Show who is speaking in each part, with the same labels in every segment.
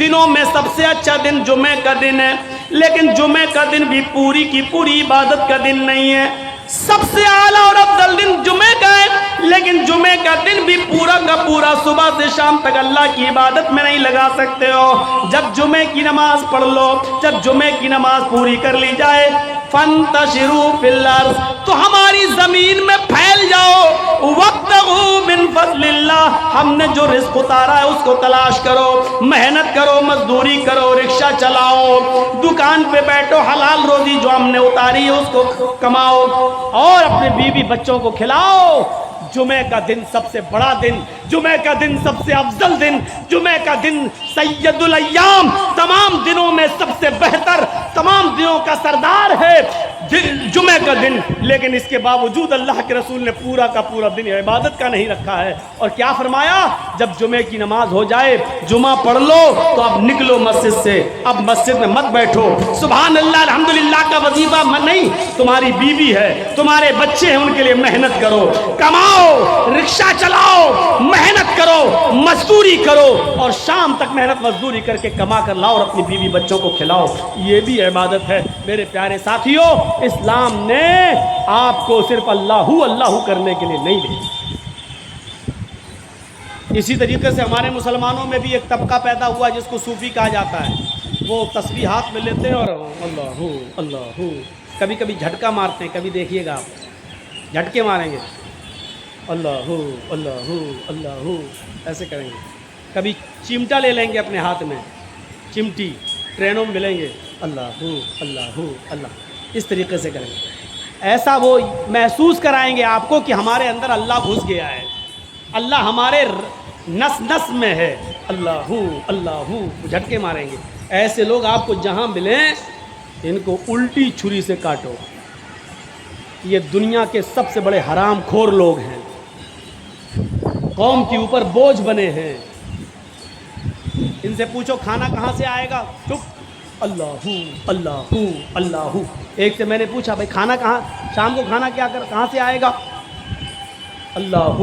Speaker 1: دنوں میں سب سے اچھا دن جمعے کا دن ہے، لیکن جمعے کا دن بھی پوری کی پوری عبادت کا دن نہیں ہے۔ سب سے اعلیٰ اور افضل دن جمعے کا ہے، لیکن جمعے کا دن بھی پورا کا پورا صبح سے شام تک اللہ کی عبادت میں نہیں لگا سکتے ہو۔ جب جمعے کی نماز پڑھ لو، جب جمعے کی نماز پوری کر لی جائے، فانتشروا فی الارض، تو ہماری زمین میں پھیل جاؤ، وابتغوا من فضل اللہ، ہم نے جو رزق اتارا ہے اس کو تلاش کرو، محنت کرو، مزدوری کرو، رکشہ چلاؤ، دکان پہ بیٹھو، حلال روزی جو ہم نے اتاری ہے اس کو کماؤ، اور اپنے بیوی بچوں کو کھلاؤ۔ جمعہ کا دن سب سے بڑا دن، جمعہ کا دن سب سے افضل دن، جمعہ کا دن سید الایام، تمام دنوں میں سب سے بہتر، تمام دنوں کا سردار ہے جمعہ کا دن، لیکن اس کے باوجود اللہ کے رسول نے پورا کا پورا دن عبادت کا نہیں رکھا ہے۔ اور کیا فرمایا؟ جب جمعہ کی نماز ہو جائے، جمعہ پڑھ لو تو اب نکلو مسجد سے، اب مسجد میں مت بیٹھو، سبحان اللہ الحمدللہ کا وظیفہ نہیں، تمہاری بیوی ہے، تمہارے بچے ہیں، ان کے لیے محنت کرو، کماؤ، رکشہ چلاؤ، محنت کرو، مزدوری کرو، اور شام تک محنت مزدوری کر کے کما کر لاؤ اور اپنی بیوی بچوں کو کھلاؤ، یہ بھی عبادت ہے۔ میرے پیارے ساتھیوں، اسلام نے آپ کو صرف اللہ کرنے کے لیے نہیں بھیجا۔ اسی طریقے سے ہمارے مسلمانوں میں بھی ایک طبقہ پیدا ہوا جس کو صوفی کہا جاتا ہے، وہ تسبیح ہاتھ میں لیتے ہیں اور اللہ، کبھی کبھی جھٹکا مارتے ہیں، کبھی دیکھیے گا آپ جھٹکے ماریں گے، اللہ ایسے کریں گے، کبھی چمٹا لے لیں گے اپنے ہاتھ میں، چمٹی ٹرینوں میں ملیں گے، اللہ، اس طریقے سے کریں گے۔ ایسا وہ محسوس کرائیں گے آپ کو کہ ہمارے اندر اللہ گھس گیا ہے، اللہ ہمارے نس نس میں ہے، اللہ، جھٹکے ماریں گے۔ ایسے لوگ آپ کو جہاں ملیں ان کو الٹی چھری سے کاٹو، یہ دنیا کے سب سے بڑے حرام خور لوگ ہیں، قوم کے اوپر بوجھ بنے ہیں۔ ان سے پوچھو کھانا کہاں سے آئے گا، چپ، اللہ۔ ایک سے میں نے پوچھا بھائی کھانا کہاں، شام کو کھانا کہاں سے آئے گا، اللہ۔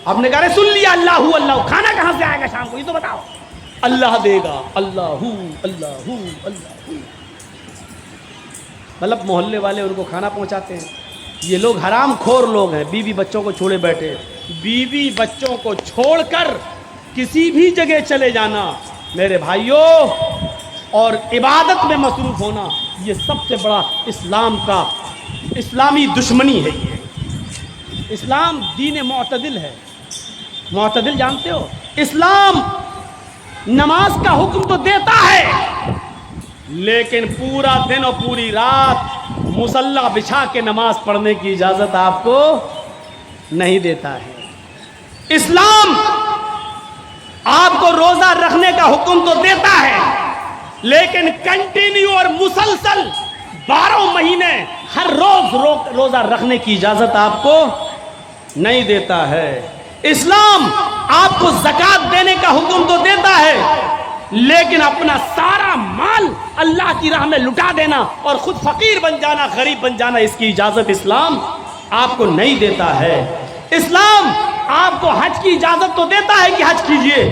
Speaker 1: آپ نے کہا سن لیا اللہ، کھانا کہاں سے آئے گا شام کو، یہ تو بتاؤ، اللہ دے گا، اللہ۔ مطلب محلے والے ان کو کھانا پہنچاتے ہیں۔ یہ لوگ حرام خور لوگ ہیں، بیوی بچوں کو چھوڑے بیٹھے، بیوی بچوں کو چھوڑ کر کسی بھی جگہ چلے جانا میرے بھائیوں، اور عبادت میں مصروف ہونا، یہ سب سے بڑا اسلام کا اسلامی دشمنی ہے۔ یہ اسلام دین معتدل ہے، معتدل جانتے ہو؟ اسلام نماز کا حکم تو دیتا ہے، لیکن پورا دن اور پوری رات مصلی بچھا کے نماز پڑھنے کی اجازت آپ کو نہیں دیتا ہے۔ اسلام آپ کو روزہ رکھنے کا حکم تو دیتا ہے، لیکن کنٹینیو اور مسلسل 12 مہینے ہر روز روزہ رکھنے کی اجازت آپ کو نہیں دیتا ہے۔ اسلام آپ کو زکوٰۃ دینے کا حکم تو دیتا ہے، لیکن اپنا سارا مال اللہ کی راہ میں لٹا دینا اور خود فقیر بن جانا، غریب بن جانا، اس کی اجازت اسلام آپ کو نہیں دیتا ہے۔ اسلام آپ کو حج کی اجازت تو دیتا ہے کہ حج کیجئے،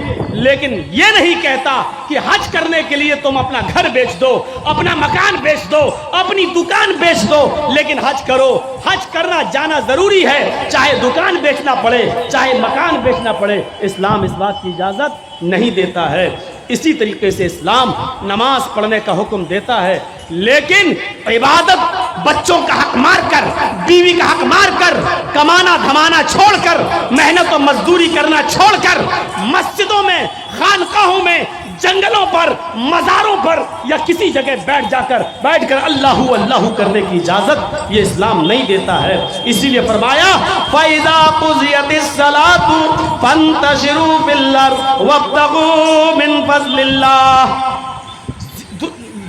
Speaker 1: لیکن یہ نہیں کہتا کہ حج کرنے کے لیے تم اپنا گھر بیچ دو، اپنا مکان بیچ دو، اپنی دکان بیچ دو، لیکن حج کرو۔ حج کرنا جانا ضروری ہے، چاہے دکان بیچنا پڑے، چاہے مکان بیچنا پڑے، اسلام اس بات کی اجازت نہیں دیتا ہے۔ اسی طریقے سے اسلام نماز پڑھنے کا حکم دیتا ہے، لیکن عبادت بچوں کا حق مار کر، بیوی کا حق مار کر، کمانا دھمانا چھوڑ کر، محنت و مزدوری کرنا چھوڑ کر، مسجدوں میں، خانقاہوں میں، جنگلوں پر، مزاروں پر یا کسی جگہ بیٹھ کر اللہ کرنے کی اجازت یہ اسلام نہیں دیتا ہے۔ اسی لیے فرمایا فَإِذَا قُضِيَتِ الصَّلَاةُ فَانتَشِرُوا فِي الْأَرْضِ وَابْتَغُوا مِن فَضْلِ اللَّهِ۔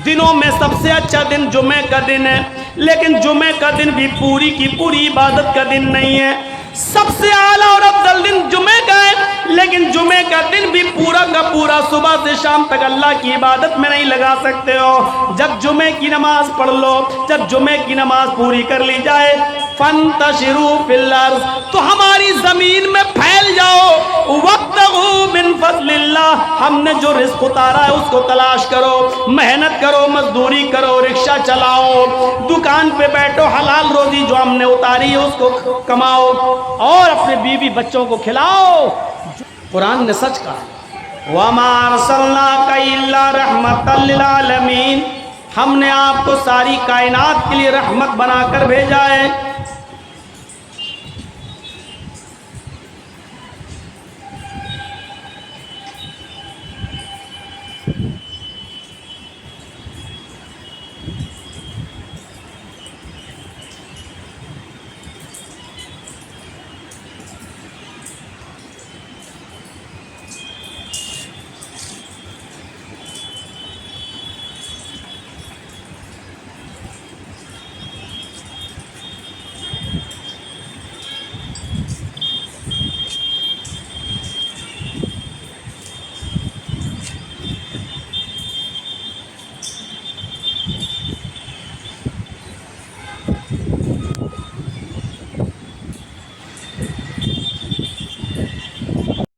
Speaker 1: دنوں میں سب سے اچھا دن جمعہ کا دن ہے، لیکن جمعہ کا دن بھی پوری کی پوری عبادت کا دن نہیں ہے۔ سب سے اعلیٰ اور افضل دن جمعہ کا ہے، لیکن جمعہ کا دن بھی پورا کا پورا صبح سے شام تک اللہ کی عبادت میں نہیں لگا سکتے ہو۔ جب جمعہ کی نماز پڑھ لو، جب جمعہ کی نماز پوری کر لی جائے، فانتشروا فی الارض، تو ہماری زمین میں پھیل جاؤ، وابتغوا من فضل اللہ، ہم نے جو رزق اتارا ہے اس کو تلاش کرو، محنت کرو، مزدوری کرو، رکشہ چلاؤ، دکان پہ بیٹھو، حلال روزی جو ہم نے اتاری ہے اس کو کماؤ، اور اپنے بیوی بچوں کو کھلاؤ۔ قرآن نے سچ کہا، وَمَا أَرْسَلْنَاكَ إِلَّا رَحْمَةً لِّلْعَالَمِينَ، ہم نے آپ کو ساری کائنات کے لیے رحمت بنا کر بھیجا ہے۔